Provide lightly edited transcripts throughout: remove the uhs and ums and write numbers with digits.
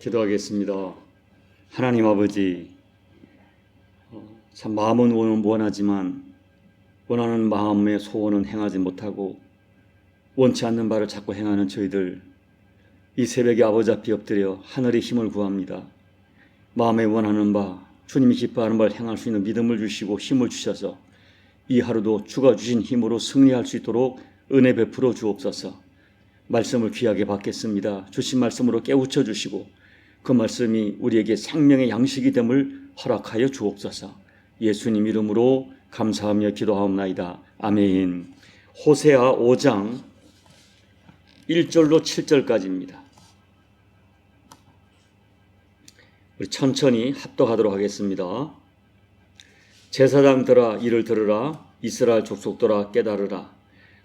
기도하겠습니다. 하나님 아버지, 참 마음은 원하지만 원하는 마음의 소원은 행하지 못하고 원치 않는 바를 자꾸 행하는 저희들, 이 새벽에 아버지 앞에 엎드려 하늘의 힘을 구합니다. 마음에 원하는 바, 주님이 기뻐하는 바를 행할 수 있는 믿음을 주시고 힘을 주셔서 이 하루도 주가 주신 힘으로 승리할 수 있도록 은혜 베풀어 주옵소서. 말씀을 귀하게 받겠습니다. 주신 말씀으로 깨우쳐 주시고 그 말씀이 우리에게 생명의 양식이 됨을 허락하여 주옵소서. 예수님 이름으로 감사하며 기도하옵나이다. 아멘. 호세아 5장 1절로 7절까지입니다. 우리 천천히 합독하도록 하겠습니다. 제사장들아 이를 들으라. 이스라엘 족속들아 깨달으라.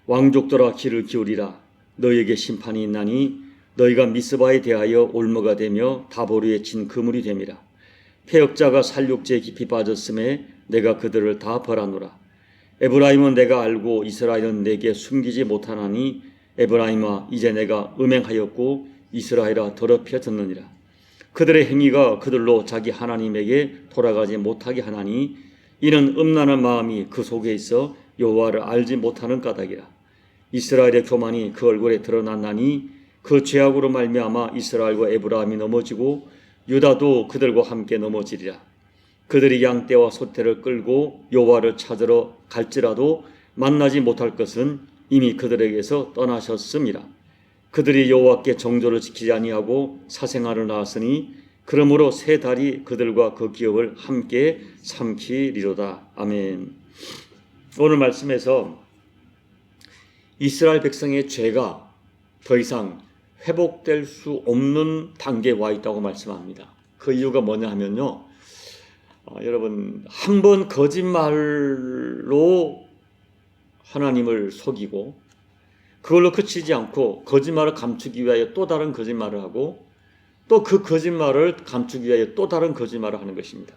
왕족들아 귀를 기울이라. 너희에게 심판이 있나니 너희가 미스바에 대하여 올무가 되며 다보르에 진 그물이 됨이라. 패역자가 살육죄에 깊이 빠졌음에 내가 그들을 다 벌하노라. 에브라임은 내가 알고 이스라엘은 내게 숨기지 못하나니 에브라임아 이제 내가 음행하였고 이스라엘아 더럽혀 듣느니라. 그들의 행위가 그들로 자기 하나님에게 돌아가지 못하게 하나니 이는 음란한 마음이 그 속에 있어 여호와를 알지 못하는 까닭이라. 이스라엘의 교만이 그 얼굴에 드러났나니 그 죄악으로 말미암아 이스라엘과 에브라임이 넘어지고 유다도 그들과 함께 넘어지리라. 그들이 양떼와 소떼를 끌고 여호와를 찾으러 갈지라도 만나지 못할 것은 이미 그들에게서 떠나셨음이라. 그들이 여호와께 정조를 지키지 아니하고 사생아를 낳았으니 그러므로 새 달이 그들과 그 기업을 함께 삼키리로다. 아멘. 오늘 말씀에서 이스라엘 백성의 죄가 더 이상 회복될 수 없는 단계에 와 있다고 말씀합니다. 그 이유가 뭐냐 하면요, 여러분 한 번 거짓말로 하나님을 속이고 그걸로 그치지 않고 거짓말을 감추기 위하여 또 다른 거짓말을 하고 또 그 거짓말을 감추기 위하여 또 다른 거짓말을 하는 것입니다.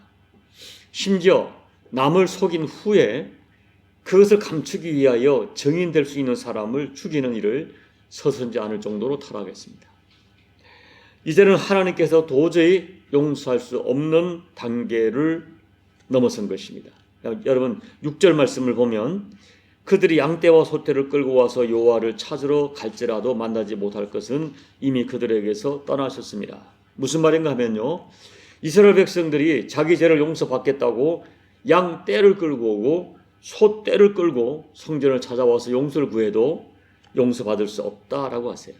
심지어 남을 속인 후에 그것을 감추기 위하여 증인될 수 있는 사람을 죽이는 일을 서슴지 않을 정도로 타락했습니다. 이제는 하나님께서 도저히 용서할 수 없는 단계를 넘어선 것입니다. 여러분 6절 말씀을 보면 그들이 양떼와 소떼를 끌고 와서 여호와를 찾으러 갈지라도 만나지 못할 것은 이미 그들에게서 떠나셨습니다. 무슨 말인가 하면요, 이스라엘 백성들이 자기 죄를 용서받겠다고 양떼를 끌고 오고 소떼를 끌고 성전을 찾아와서 용서를 구해도 용서받을 수 없다라고 하세요.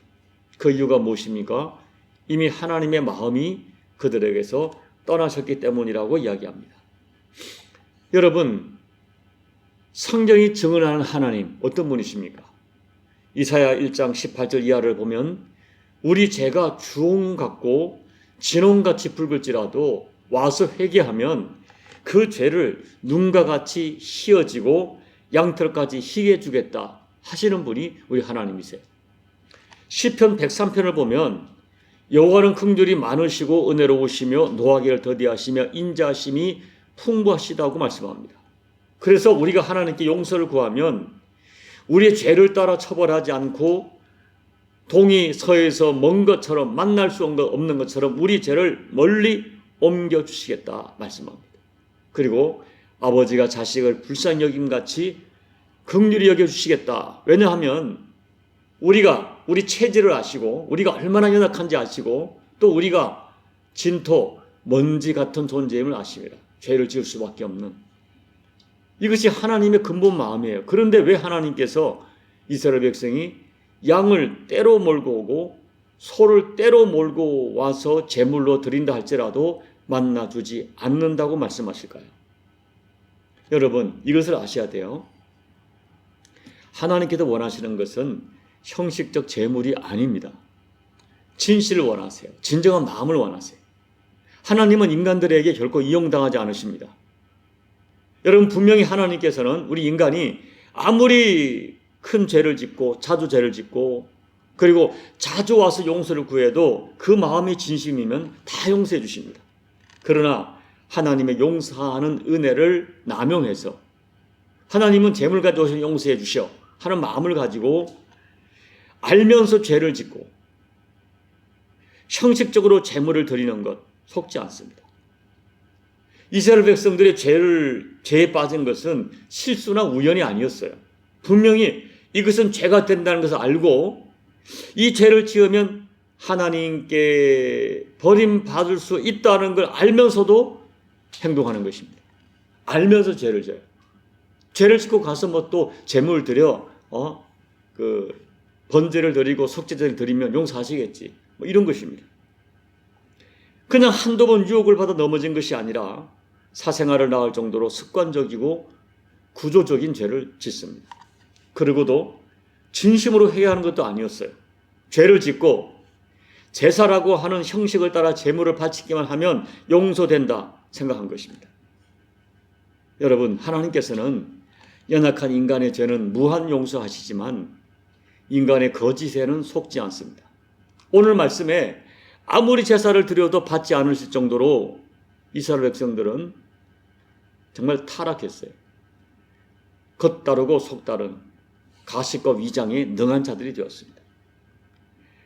그 이유가 무엇입니까? 이미 하나님의 마음이 그들에게서 떠나셨기 때문이라고 이야기합니다. 여러분, 성경이 증언하는 하나님 어떤 분이십니까? 이사야 1장 18절 이하를 보면 우리 죄가 주홍 같고 진홍같이 붉을지라도 와서 회개하면 그 죄를 눈과 같이 희어지고 양털까지 희게 주겠다 하시는 분이 우리 하나님이세요. 시편 103편을 보면 여호와는 긍휼이 많으시고 은혜로우시며 노하기를 더디하시며 인자하심이 풍부하시다고 말씀합니다. 그래서 우리가 하나님께 용서를 구하면 우리의 죄를 따라 처벌하지 않고 동이 서에서 먼 것처럼 만날 수 없는 것처럼 우리 죄를 멀리 옮겨주시겠다 말씀합니다. 그리고 아버지가 자식을 불쌍히 여김같이 긍휼히 여겨주시겠다. 왜냐하면 우리가 우리 체질을 아시고 우리가 얼마나 연약한지 아시고 또 우리가 진토, 먼지 같은 존재임을 아십니다. 죄를 지을 수밖에 없는. 이것이 하나님의 근본 마음이에요. 그런데 왜 하나님께서 이스라엘 백성이 양을 떼로 몰고 오고 소를 떼로 몰고 와서 제물로 드린다 할지라도 만나주지 않는다고 말씀하실까요? 여러분 이것을 아셔야 돼요. 하나님께서 원하시는 것은 형식적 제물이 아닙니다. 진실을 원하세요. 진정한 마음을 원하세요. 하나님은 인간들에게 결코 이용당하지 않으십니다. 여러분 분명히 하나님께서는 우리 인간이 아무리 큰 죄를 짓고 자주 죄를 짓고 그리고 자주 와서 용서를 구해도 그 마음이 진심이면 다 용서해 주십니다. 그러나 하나님의 용서하는 은혜를 남용해서 하나님은 재물 가져오셔서 용서해 주셔 하는 마음을 가지고 알면서 죄를 짓고 형식적으로 제물을 드리는 것 속지 않습니다. 이스라엘 백성들의 죄에 빠진 것은 실수나 우연이 아니었어요. 분명히 이것은 죄가 된다는 것을 알고 이 죄를 지으면 하나님께 버림받을 수 있다는 걸 알면서도 행동하는 것입니다. 알면서 죄를 져요. 죄를 짓고 가서 뭐 또 제물을 드려 번제를 드리고 속죄제를 드리면 용서하시겠지. 뭐 이런 것입니다. 그냥 한두 번 유혹을 받아 넘어진 것이 아니라 사생활을 낳을 정도로 습관적이고 구조적인 죄를 짓습니다. 그리고도 진심으로 회개하는 것도 아니었어요. 죄를 짓고 제사라고 하는 형식을 따라 제물을 바치기만 하면 용서된다 생각한 것입니다. 여러분, 하나님께서는 연약한 인간의 죄는 무한 용서하시지만 인간의 거짓에는 속지 않습니다. 오늘 말씀에 아무리 제사를 드려도 받지 않으실 정도로 이스라엘 백성들은 정말 타락했어요. 겉다르고 속다른 가식과 위장에 능한 자들이 되었습니다.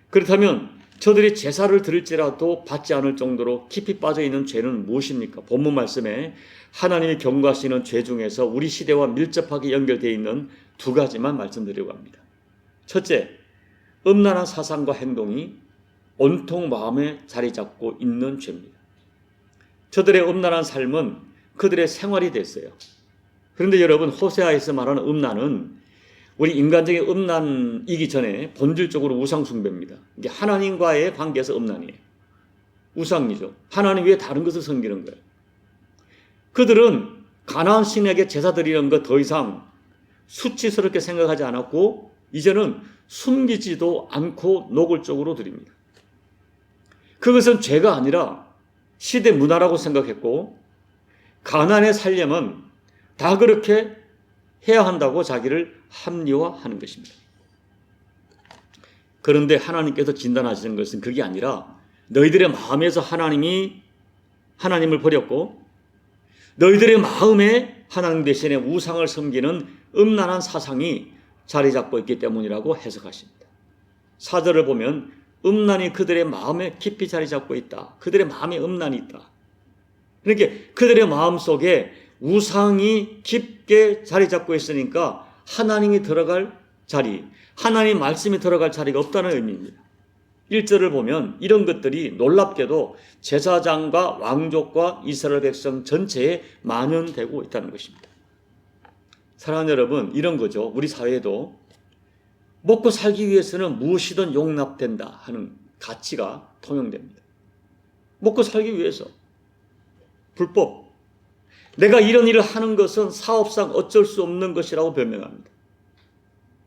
그렇다면 저들이 제사를 드릴지라도 받지 않을 정도로 깊이 빠져있는 죄는 무엇입니까? 본문 말씀에 하나님이 경고하시는 죄 중에서 우리 시대와 밀접하게 연결되어 있는 두 가지만 말씀드리려고 합니다. 첫째, 음란한 사상과 행동이 온통 마음에 자리 잡고 있는 죄입니다. 저들의 음란한 삶은 그들의 생활이 됐어요. 그런데 여러분, 호세아에서 말하는 음란은 우리 인간적인 음란이기 전에 본질적으로 우상숭배입니다. 이게 하나님과의 관계에서 음란이에요. 우상이죠. 하나님 외에 다른 것을 섬기는 거예요. 그들은 가나안 신에게 제사 드리는 것 더 이상 수치스럽게 생각하지 않았고 이제는 숨기지도 않고 노골적으로 드립니다. 그것은 죄가 아니라 시대 문화라고 생각했고 가나안에 살려면 다 그렇게 해야 한다고 자기를 합리화하는 것입니다. 그런데 하나님께서 진단하시는 것은 그게 아니라 너희들의 마음에서 하나님을 버렸고 너희들의 마음에 하나님 대신에 우상을 섬기는 음란한 사상이 자리 잡고 있기 때문이라고 해석하십니다. 4절을 보면 음란이 그들의 마음에 깊이 자리 잡고 있다. 그들의 마음에 음란이 있다. 그러니까 그들의 마음 속에 우상이 깊게 자리 잡고 있으니까 하나님이 들어갈 자리, 하나님 말씀이 들어갈 자리가 없다는 의미입니다. 1절을 보면 이런 것들이 놀랍게도 제사장과 왕족과 이스라엘 백성 전체에 만연되고 있다는 것입니다. 사랑하는 여러분, 이런 거죠. 우리 사회에도 먹고 살기 위해서는 무엇이든 용납된다 하는 가치가 통용됩니다. 먹고 살기 위해서 불법, 내가 이런 일을 하는 것은 사업상 어쩔 수 없는 것이라고 변명합니다.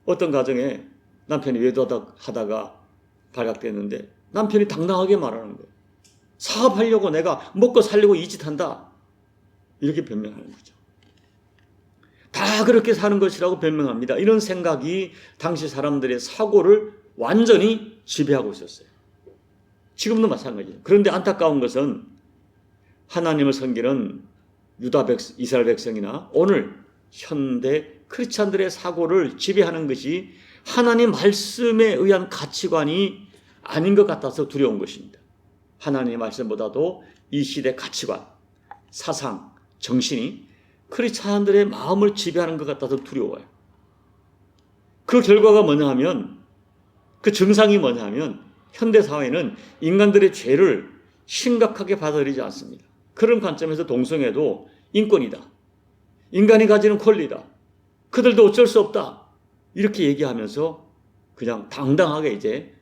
어떤 가정에 남편이 외도하다가 발각됐는데 남편이 당당하게 말하는 거예요. 사업하려고 내가 먹고 살려고 이 짓 한다. 이렇게 변명하는 거죠. 다 그렇게 사는 것이라고 변명합니다. 이런 생각이 당시 사람들의 사고를 완전히 지배하고 있었어요. 지금도 마찬가지예요. 그런데 안타까운 것은 하나님을 섬기는 이스라엘 백성이나 오늘 현대 크리스찬들의 사고를 지배하는 것이 하나님 말씀에 의한 가치관이 아닌 것 같아서 두려운 것입니다. 하나님의 말씀보다도 이 시대 가치관, 사상, 정신이 크리스찬들의 마음을 지배하는 것 같아서 두려워요. 그 결과가 뭐냐 하면, 그 증상이 뭐냐 하면 현대사회는 인간들의 죄를 심각하게 받아들이지 않습니다. 그런 관점에서 동성애도 인권이다. 인간이 가지는 권리다. 그들도 어쩔 수 없다. 이렇게 얘기하면서 그냥 당당하게 이제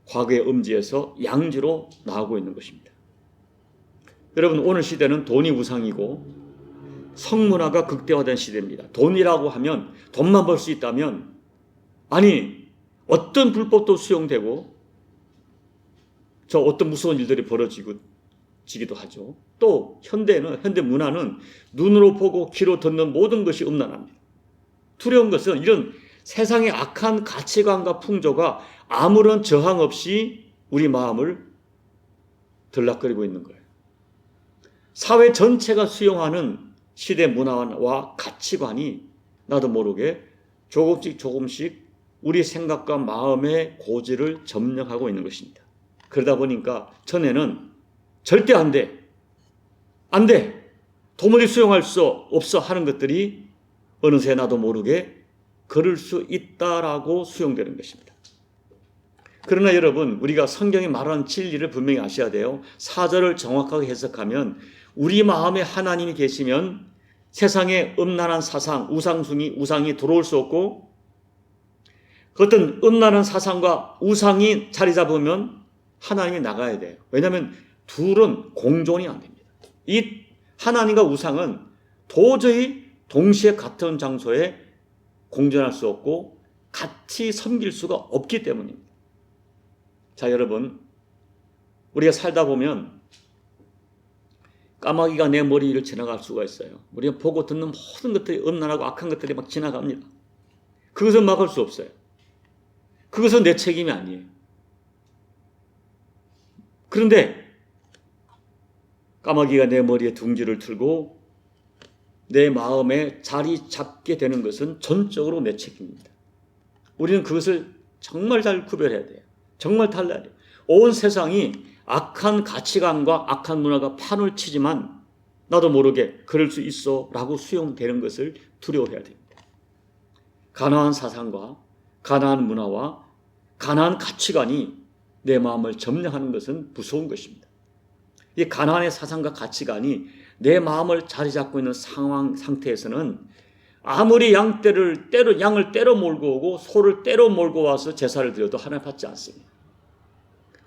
과거의 음지에서 양지로 나오고 있는 것입니다. 여러분, 오늘 시대는 돈이 우상이고 성문화가 극대화된 시대입니다. 돈이라고 하면, 돈만 벌 수 있다면, 아니 어떤 불법도 수용되고 저 어떤 무서운 일들이 벌어지기도 하죠. 또 현대 문화는 눈으로 보고 귀로 듣는 모든 것이 음란합니다. 두려운 것은 이런 세상의 악한 가치관과 풍조가 아무런 저항 없이 우리 마음을 들락거리고 있는 거예요. 사회 전체가 수용하는 시대 문화와 가치관이 나도 모르게 조금씩 우리 생각과 마음의 고지를 점령하고 있는 것입니다. 그러다 보니까 전에는 절대 안 돼. 안 돼. 도무지 수용할 수 없어 하는 것들이 어느새 나도 모르게 그럴 수 있다라고 수용되는 것입니다. 그러나 여러분, 우리가 성경이 말하는 진리를 분명히 아셔야 돼요. 4절을 정확하게 해석하면 우리 마음에 하나님이 계시면 세상에 음란한 사상, 우상이 들어올 수 없고, 어떤 음란한 사상과 우상이 자리 잡으면 하나님이 나가야 돼요. 왜냐하면 둘은 공존이 안 됩니다. 이 하나님과 우상은 도저히 동시에 같은 장소에 공존할 수 없고 같이 섬길 수가 없기 때문입니다. 자, 여러분, 우리가 살다 보면 까마귀가 내 머리 위를 지나갈 수가 있어요. 우리가 보고 듣는 모든 것들이 음란하고 악한 것들이 막 지나갑니다. 그것은 막을 수 없어요. 그것은 내 책임이 아니에요. 그런데 까마귀가 내 머리에 둥지를 틀고 내 마음에 자리 잡게 되는 것은 전적으로 내 책임입니다. 우리는 그것을 정말 잘 구별해야 돼요. 정말 달라야 돼요. 온 세상이 악한 가치관과 악한 문화가 판을 치지만 나도 모르게 그럴 수 있어 라고 수용되는 것을 두려워해야 됩니다. 가나안 사상과 가나안 문화와 가나안 가치관이 내 마음을 점령하는 것은 무서운 것입니다. 이 가나안의 사상과 가치관이 내 마음을 자리 잡고 있는 상태에서는 아무리 양을 때려 몰고 오고 소를 때려 몰고 와서 제사를 드려도 하나님 받지 않습니다.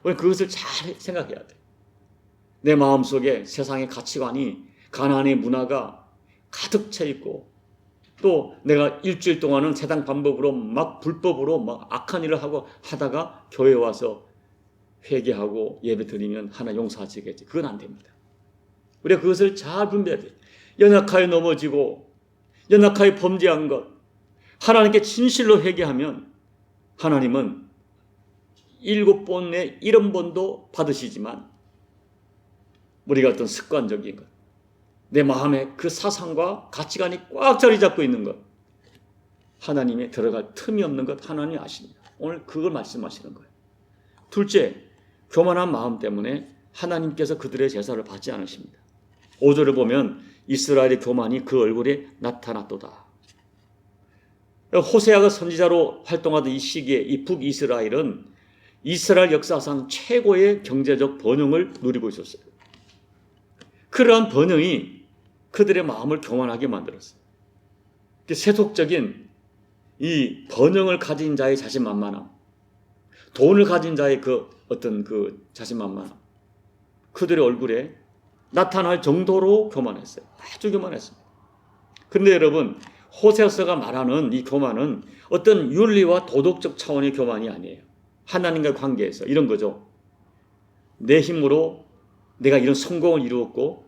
우리는 그것을 잘 생각해야 돼요. 내 마음속에 세상의 가치관이 가나안의 문화가 가득 차 있고 또 내가 일주일 동안은 세상 방법으로 막 불법으로 막 악한 일을 하다가 교회에 와서 회개하고 예배 드리면 하나 용서하시겠지. 그건 안 됩니다. 우리가 그것을 잘 분별해야 돼요. 연약하여 넘어지고 연약하여 범죄한 것 하나님께 진실로 회개하면 하나님은 7번에 70번도 받으시지만 우리가 어떤 습관적인 것, 내 마음에 그 사상과 가치관이 꽉 자리 잡고 있는 것, 하나님의 들어갈 틈이 없는 것 하나님이 아십니다. 오늘 그걸 말씀하시는 거예요. 둘째, 교만한 마음 때문에 하나님께서 그들의 제사를 받지 않으십니다. 5절을 보면 이스라엘의 교만이 그 얼굴에 나타났도다. 호세아가 선지자로 활동하던 이 시기에 이 북이스라엘은 이스라엘 역사상 최고의 경제적 번영을 누리고 있었어요. 그러한 번영이 그들의 마음을 교만하게 만들었어요. 세속적인 이 번영을 가진 자의 자신만만함, 돈을 가진 자의 그 어떤 그 자신만만함, 그들의 얼굴에 나타날 정도로 교만했어요. 아주 교만했습니다. 그런데 여러분, 호세아서가 말하는 이 교만은 어떤 윤리와 도덕적 차원의 교만이 아니에요. 하나님과의 관계에서 이런 거죠. 내 힘으로 내가 이런 성공을 이루었고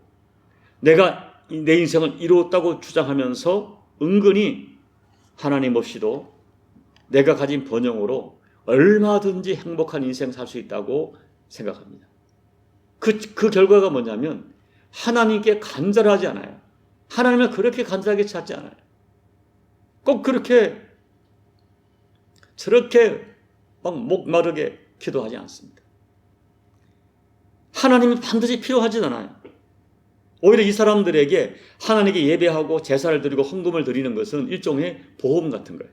내가 내 인생을 이루었다고 주장하면서 은근히 하나님 없이도 내가 가진 번영으로 얼마든지 행복한 인생 살 수 있다고 생각합니다. 그 결과가 뭐냐면 하나님께 간절하지 않아요. 하나님을 그렇게 간절하게 찾지 않아요. 꼭 저렇게 막 목마르게 기도하지 않습니다. 하나님이 반드시 필요하진 않아요. 오히려 이 사람들에게 하나님께 예배하고 제사를 드리고 헌금을 드리는 것은 일종의 보험 같은 거예요.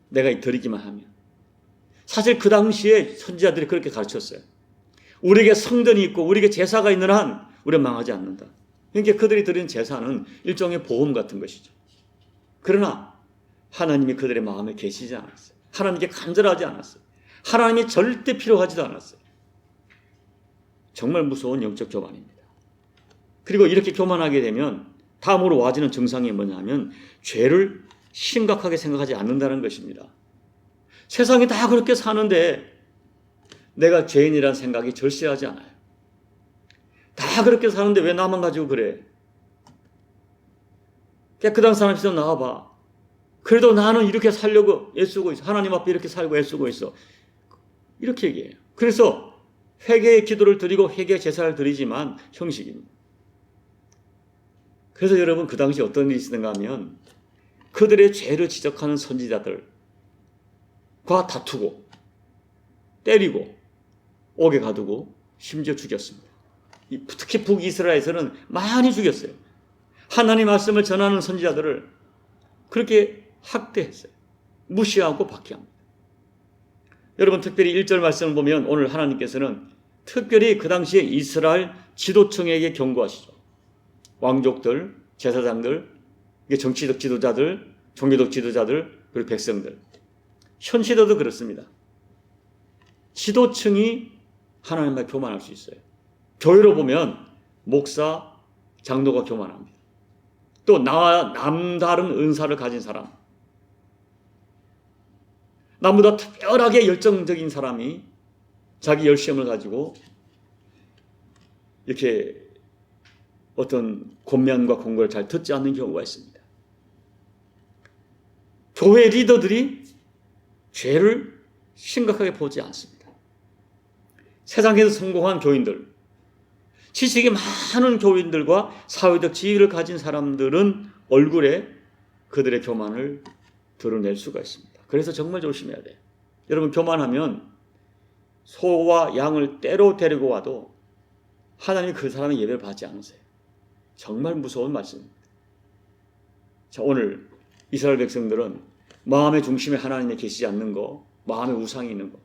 내가 드리기만 하면. 사실 그 당시에 선지자들이 그렇게 가르쳤어요. 우리에게 성전이 있고 우리에게 제사가 있는 한 우리는 망하지 않는다. 그러니까 그들이 드리는 제사는 일종의 보험 같은 것이죠. 그러나 하나님이 그들의 마음에 계시지 않았어요. 하나님께 간절하지 않았어요. 하나님이 절대 필요하지도 않았어요. 정말 무서운 영적 교만입니다. 그리고 이렇게 교만하게 되면 다음으로 와지는 증상이 뭐냐면 죄를 심각하게 생각하지 않는다는 것입니다. 세상이 다 그렇게 사는데 내가 죄인이라는 생각이 절실하지 않아요. 다 그렇게 사는데 왜 나만 가지고 그래? 깨끗한 사람 있어 나와봐. 그래도 나는 이렇게 살려고 애쓰고 있어. 하나님 앞에 이렇게 살고 애쓰고 있어. 이렇게 얘기해요. 그래서 회개의 기도를 드리고 회개의 제사를 드리지만 형식입니다. 그래서 여러분 그 당시 어떤 일이 있었는가 하면 그들의 죄를 지적하는 선지자들과 다투고 때리고 옥에 가두고 심지어 죽였습니다. 특히 북이스라엘에서는 많이 죽였어요. 하나님 말씀을 전하는 선지자들을 그렇게 학대했어요. 무시하고 박해합니다. 여러분, 특별히 1절 말씀을 보면 오늘 하나님께서는 특별히 그 당시에 이스라엘 지도층에게 경고하시죠. 왕족들, 제사장들, 정치적 지도자들, 종교적 지도자들, 그리고 백성들. 현 시대도 그렇습니다. 지도층이 하나님과 교만할 수 있어요. 교회로 보면 목사, 장로가 교만합니다. 또 나와 남다른 은사를 가진 사람, 나보다 특별하게 열정적인 사람이 자기 열심을 가지고 이렇게 어떤 권면과 권고를 잘 듣지 않는 경우가 있습니다. 교회 리더들이 죄를 심각하게 보지 않습니다. 세상에서 성공한 교인들, 지식이 많은 교인들과 사회적 지위를 가진 사람들은 얼굴에 그들의 교만을 드러낼 수가 있습니다. 그래서 정말 조심해야 돼요. 여러분, 교만하면 소와 양을 떼로 데리고 와도 하나님이 그 사람의 예배를 받지 않으세요. 정말 무서운 말씀입니다. 자, 오늘 이스라엘 백성들은 마음의 중심에 하나님이 계시지 않는 거, 마음에 우상이 있는 거,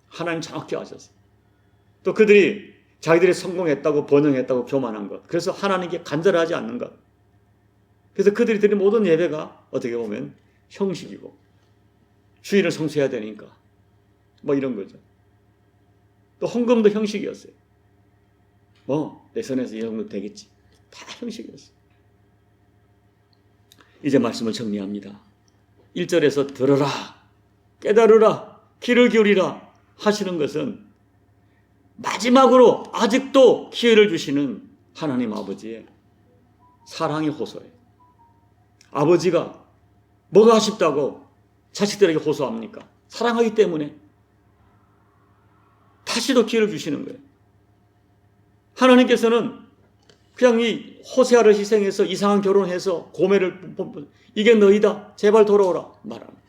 하나님 정확히 아셨어요. 또 그들이 자기들이 성공했다고 번영했다고 교만한 것, 그래서 하나님께 간절하지 않는 것, 그래서 그들이 드린 모든 예배가 어떻게 보면 형식이고 주일을 성수해야 되니까 뭐 이런 거죠. 또 헌금도 형식이었어요. 내 선에서 이 정도 되겠지. 다 형식이었어요. 이제 말씀을 정리합니다. 1절에서 들어라, 깨달으라, 귀를 기울이라 하시는 것은 마지막으로 아직도 기회를 주시는 하나님 아버지의 사랑의 호소예요. 아버지가 뭐가 아쉽다고 자식들에게 호소합니까? 사랑하기 때문에 다시도 기회를 주시는 거예요. 하나님께서는 그냥 이 호세아를 희생해서 이상한 결혼해서 고매를 이게 너희다, 제발 돌아오라 말합니다.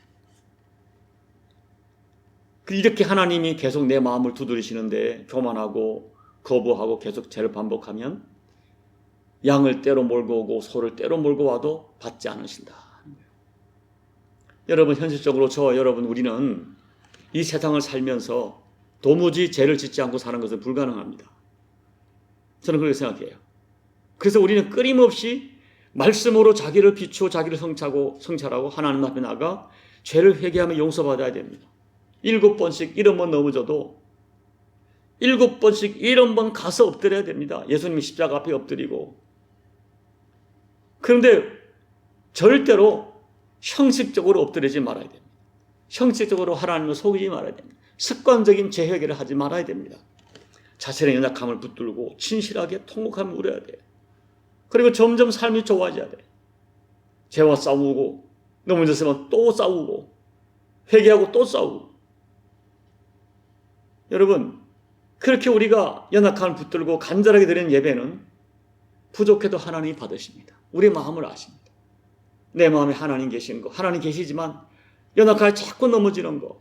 이렇게 하나님이 계속 내 마음을 두드리시는데 교만하고 거부하고 계속 죄를 반복하면 양을 떼로 몰고 오고 소를 떼로 몰고 와도 받지 않으신다. 여러분, 현실적으로 여러분 우리는 이 세상을 살면서 도무지 죄를 짓지 않고 사는 것은 불가능합니다. 저는 그렇게 생각해요. 그래서 우리는 끊임없이 말씀으로 자기를 비추어 자기를 성찰하고 하나님 앞에 나가 죄를 회개하며 용서받아야 됩니다. 7번씩 70번 넘어져도 7번씩 70번 가서 엎드려야 됩니다. 예수님이 십자가 앞에 엎드리고. 그런데 절대로 형식적으로 엎드리지 말아야 됩니다. 형식적으로 하나님을 속이지 말아야 됩니다. 습관적인 재회개를 하지 말아야 됩니다. 자신의 연약함을 붙들고 진실하게 통곡하며 울어야 돼요. 그리고 점점 삶이 좋아져야 돼요. 죄와 싸우고 넘어졌으면 또 싸우고 회개하고 또 싸우고. 여러분, 그렇게 우리가 연약함을 붙들고 간절하게 드리는 예배는 부족해도 하나님이 받으십니다. 우리 마음을 아십니다. 내 마음에 하나님 계신 거, 하나님 계시지만 연약하게 자꾸 넘어지는 거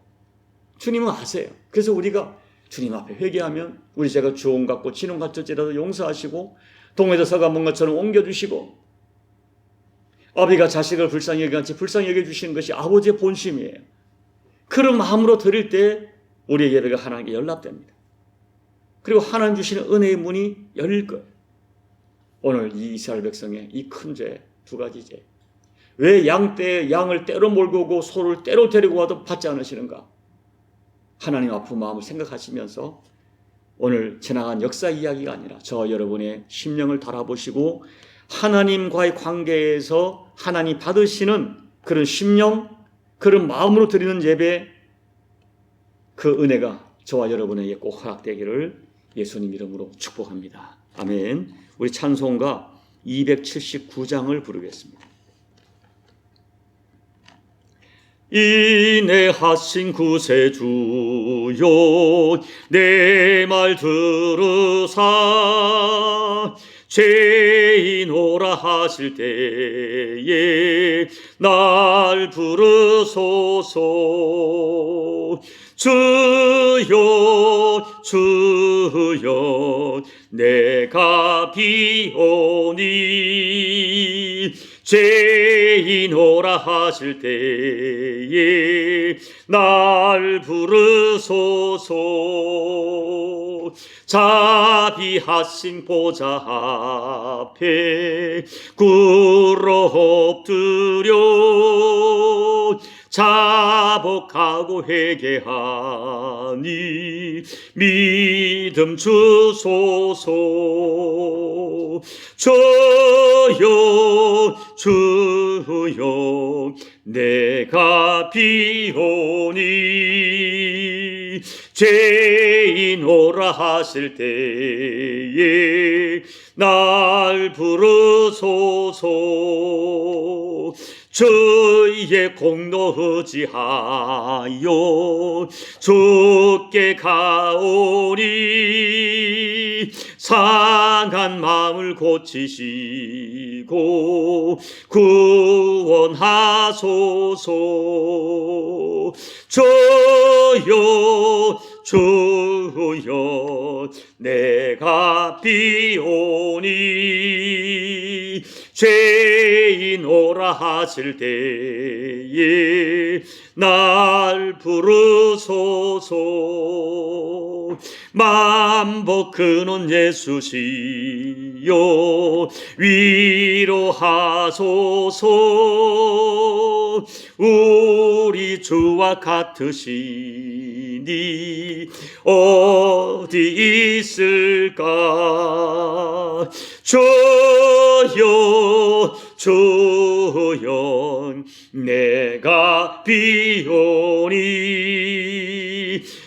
주님은 아세요. 그래서 우리가 주님 앞에 회개하면 우리 죄가 주홍 같고 진홍 같을지라도 용서하시고 동에서 서가 먼 것처럼 옮겨주시고, 아비가 자식을 불쌍히 여기같이 불쌍히 여겨주시는 것이 아버지의 본심이에요. 그런 마음으로 드릴 때 우리의 예배가 하나님께 연락됩니다. 그리고 하나님 주시는 은혜의 문이 열릴 거예요. 오늘 이 이스라엘 백성의 이 큰 죄, 두 가지 죄. 왜 양을 떼로 몰고 오고 소를 떼로 데리고 와도 받지 않으시는가? 하나님 아픈 마음을 생각하시면서 오늘 지나간 역사 이야기가 아니라 저 여러분의 심령을 달아보시고 하나님과의 관계에서 하나님 받으시는 그런 심령, 그런 마음으로 드리는 예배, 그 은혜가 저와 여러분에게 꼭 허락되기를 예수님 이름으로 축복합니다. 아멘. 우리 찬송가 279장을 부르겠습니다. 인내하신 구세주여 내 말 들으사 죄인오라 하실 때에 날 부르소서. 주여 주여 내가 비오니 죄인오라 하실 때에 날 부르소서. 자비하신 보좌 앞에 꿇어 엎드려 자복하고 회개하니 믿음 주소서. 주여 내가 비오니 죄인 오라 하실 때에 날 부르소서. 주의 공로 의지하여 주께 가오니 상한 마음을 고치시고 구원하소서. 주여 내가 비오니 죄인 오라 하실 때에 날 부르소서. 만복 근원 예수시여 위로하소서. 우리 주와 같으시니 어디 있을까. 주여 내가 비오니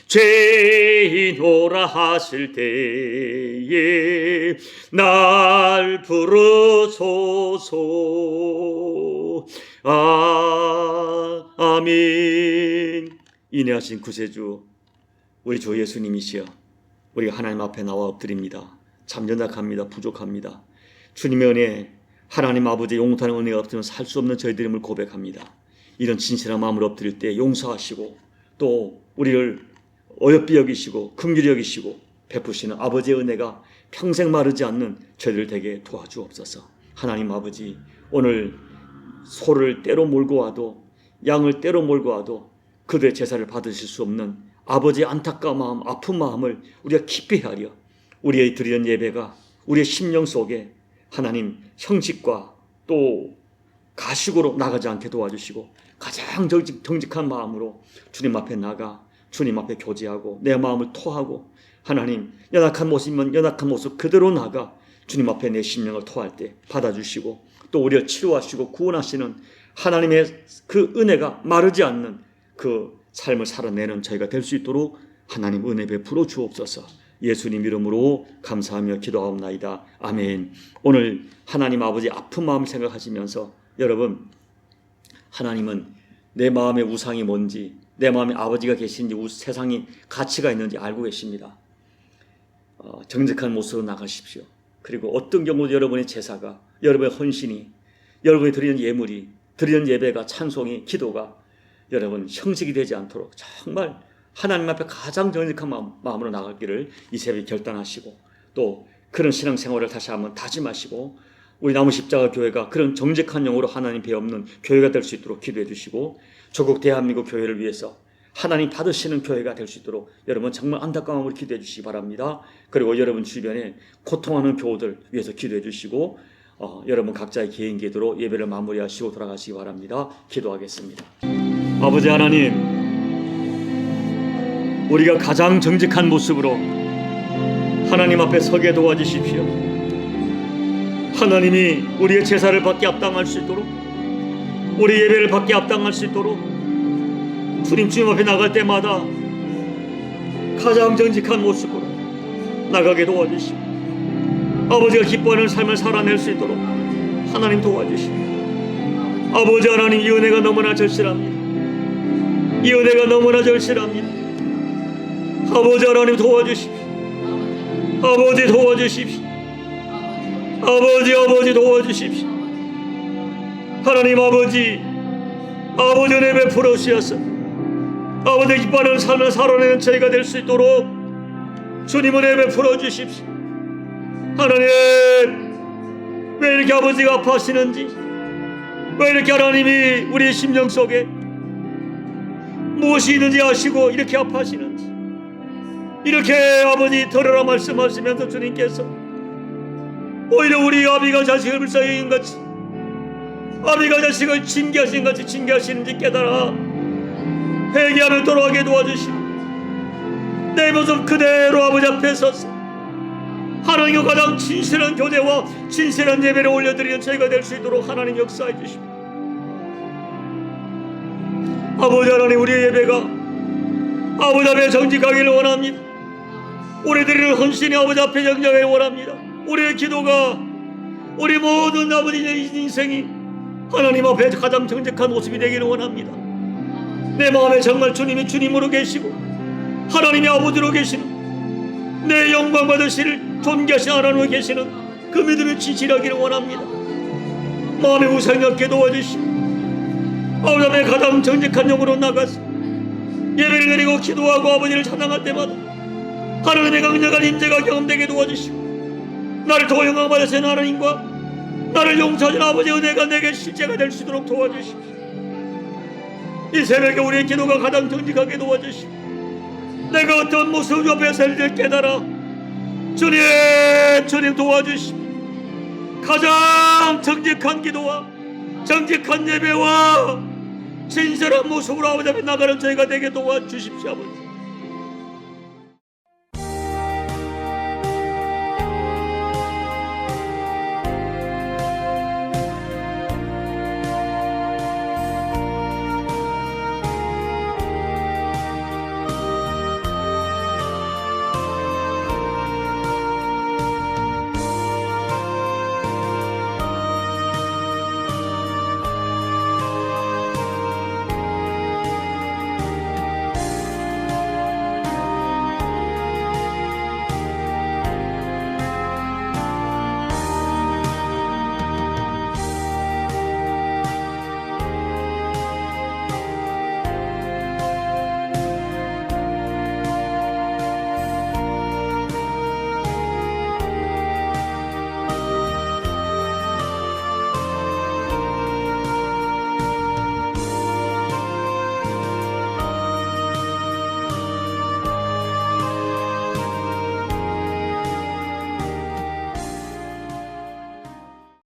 죄인 오라 하실 때에 날 부르소서. 아멘. 인내하신 구세주 우리 주 예수님이시여, 우리가 하나님 앞에 나와 엎드립니다. 참 연약합니다. 부족합니다. 주님의 은혜, 하나님 아버지의 용탄의 은혜가 없으면 살 수 없는 저희들임을 고백합니다. 이런 진실한 마음으로 엎드릴 때 용서하시고 또 우리를 어여삐 여기시고 긍휼히 여기시고 베푸시는 아버지의 은혜가 평생 마르지 않는 저희들 되게 도와주옵소서. 하나님 아버지, 오늘 소를 때로 몰고 와도 양을 때로 몰고 와도 그들의 제사를 받으실 수 없는 아버지의 안타까운 마음, 아픈 마음을 우리가 깊이 헤아려 우리의 드리는 예배가 우리의 심령 속에 하나님 형식과 또 가식으로 나가지 않게 도와주시고 가장 정직한 마음으로 주님 앞에 나가 주님 앞에 교제하고 내 마음을 토하고 하나님 연약한 모습이면 연약한 모습 그대로 나가 주님 앞에 내 심령을 토할 때 받아주시고 또 우리를 치료하시고 구원하시는 하나님의 그 은혜가 마르지 않는 그 삶을 살아내는 저희가 될 수 있도록 하나님 은혜 베풀어 주옵소서. 예수님 이름으로 감사하며 기도하옵나이다. 아멘. 오늘 하나님 아버지 아픈 마음을 생각하시면서 여러분, 하나님은 내 마음의 우상이 뭔지, 내 마음에 아버지가 계신지, 세상이 가치가 있는지 알고 계십니다. 정직한 모습으로 나가십시오. 그리고 어떤 경우도 여러분의 제사가, 여러분의 헌신이, 여러분이 드리는 예물이, 드리는 예배가, 찬송이, 기도가 여러분 형식이 되지 않도록 정말 하나님 앞에 가장 정직한 마음으로 나가기를 이 새벽에 결단하시고 또 그런 신앙생활을 다시 한번 다짐하시고 우리 나무십자가 교회가 그런 정직한 영으로 하나님 배 없는 교회가 될 수 있도록 기도해 주시고 조국 대한민국 교회를 위해서 하나님 받으시는 교회가 될 수 있도록 여러분 정말 안타까운 마음으로 기도해 주시기 바랍니다. 그리고 여러분 주변에 고통하는 교우들 위해서 기도해 주시고 여러분 각자의 개인 기도로 예배를 마무리하시고 돌아가시기 바랍니다. 기도하겠습니다. 아버지 하나님, 우리가 가장 정직한 모습으로 하나님 앞에 서게 도와주십시오. 하나님이 우리의 제사를 받게 합당할 수 있도록, 우리 예배를 받게 합당할 수 있도록 주님 앞에 나갈 때마다 가장 정직한 모습으로 나가게 도와주시고 아버지가 기뻐하는 삶을 살아낼 수 있도록 하나님 도와주시고, 아버지 하나님, 이 은혜가 너무나 절실합니다. 이 은혜가 너무나 절실합니다. 아버지 하나님 도와주십시오. 아버지 도와주십시오. 아버지 도와주십시오. 하나님 아버지 은혜 베풀어 주셔서 아버지 기뻐하는 삶을 살아내는 저희가 될 수 있도록 주님은 예배 풀어주십시오. 하나님, 왜 이렇게 아버지가 아파하시는지, 왜 이렇게 하나님이 우리의 심령 속에 무엇이 있는지 아시고 이렇게 아파하시는지, 이렇게 아버지 들으라 말씀하시면서 주님께서 오히려 우리 아비가 자식을 불쌍히 같이, 아비가 자식을 징계하신 같이 징계하시는지 깨달아 회개하며 돌아가게 도와주시고, 내 모습 그대로 아버지 앞에 서서 하나님과 가장 진실한 교제와 진실한 예배를 올려드리는 저희가 될 수 있도록 하나님 역사해 주시고, 아버지 하나님, 우리의 예배가 아버지 앞에 정직하기를 원합니다. 우리 드리는 헌신이 아버지 앞에 정직하기를 원합니다. 우리의 기도가, 우리 모든 아버지의 인생이 하나님 앞에 가장 정직한 모습이 되기를 원합니다. 내 마음에 정말 주님이 주님으로 계시고 하나님이 아버지로 계시는, 내 영광 받으실 존귀하신 하나님으로 계시는 그 믿음이 진실하기를 원합니다. 마음의 우상이 없게 도와주시고 아버지 앞에 가장 정직한 영으로 나가서 예배를 드리고 기도하고 아버지를 찬양할 때마다 하나님의 강력한 임재가 경험되게 도와주시고, 나를 더 영광 받으시는 하나님과 나를 용서하신 아버지의 은혜가 내게 실제가 될 수 있도록 도와주십시오. 이 새벽에 우리의 기도가 가장 정직하게 도와주시고, 내가 어떤 모습 옆에 살지를 깨달아 주님 도와주시고, 가장 정직한 기도와 정직한 예배와 진실한 모습으로 아버지 앞에 나가는 저희가 되게 도와주십시오. 아버지,